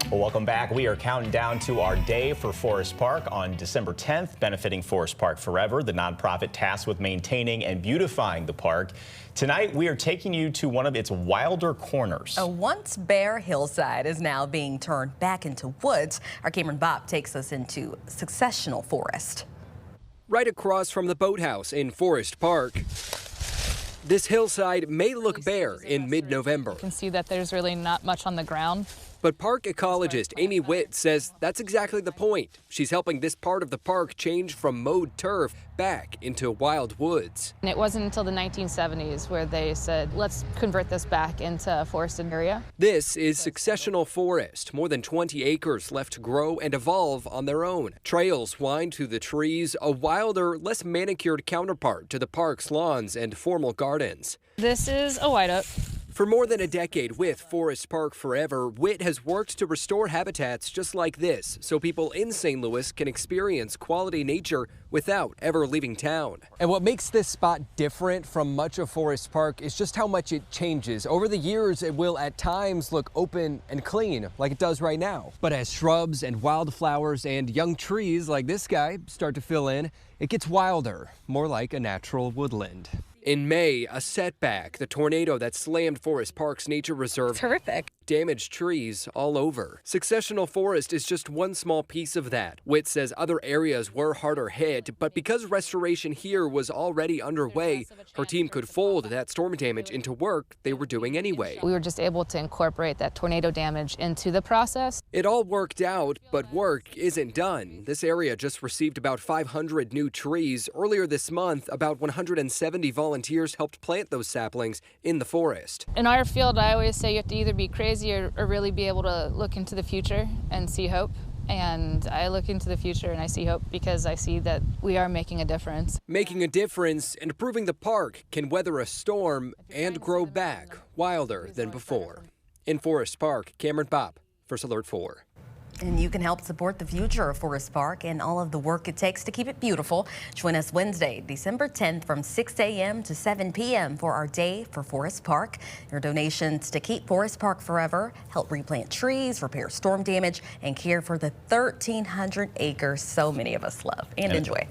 Well, welcome back. We are counting down to our day for Forest Park on December 10th, benefiting Forest Park Forever, the nonprofit tasked with maintaining and beautifying the park. Tonight, we are taking you to one of its wilder corners. A once bare hillside is now being turned back into woods. Our Cameron Bob takes us into Successional Forest. Right across from the boathouse in Forest Park. This hillside may look bare in mid-November. You can see that there's really not much on the ground. But park ecologist Amy Witt says that's exactly the point. She's helping this part of the park change from mowed turf back into wild woods. And it wasn't until the 1970s where they said, let's convert this back into a forested area. This is Successional Forest, more than 20 acres left to grow and evolve on their own. Trails wind through the trees, a wilder, less manicured counterpart to the park's lawns and formal gardens. This is a white oak. For more than a decade with Forest Park Forever, Witt has worked to restore habitats just like this so people in St. Louis can experience quality nature without ever leaving town. And what makes this spot different from much of Forest Park is just how much it changes. Over the years, it will at times look open and clean like it does right now. But as shrubs and wildflowers and young trees like this guy start to fill in, it gets wilder, more like a natural woodland. In May, a setback, the tornado that slammed Forest Park's nature reserve. It's horrific. Damaged trees all over. Successional Forest is just one small piece of that. Witt says other areas were harder hit, but because restoration here was already underway, her team could fold that storm damage into work they were doing anyway. We were just able to incorporate that tornado damage into the process. It all worked out, but work isn't done. This area just received about 500 new trees. Earlier this month, about 170 volunteers helped plant those saplings in the forest. In our field, I always say you have to either be crazy or really be able to look into the future and see hope. And I look into the future and I see hope because I see that we are making a difference. Making a difference and proving the park can weather a storm and grow back wilder than before. In Forest Park, Cameron Bob, First Alert 4. And you can help support the future of Forest Park and all of the work it takes to keep it beautiful. Join us Wednesday, December 10th from 6 a.m. to 7 p.m. for our Day for Forest Park. Your donations to keep Forest Park forever, help replant trees, repair storm damage, and care for the 1,300 acres so many of us love and enjoy.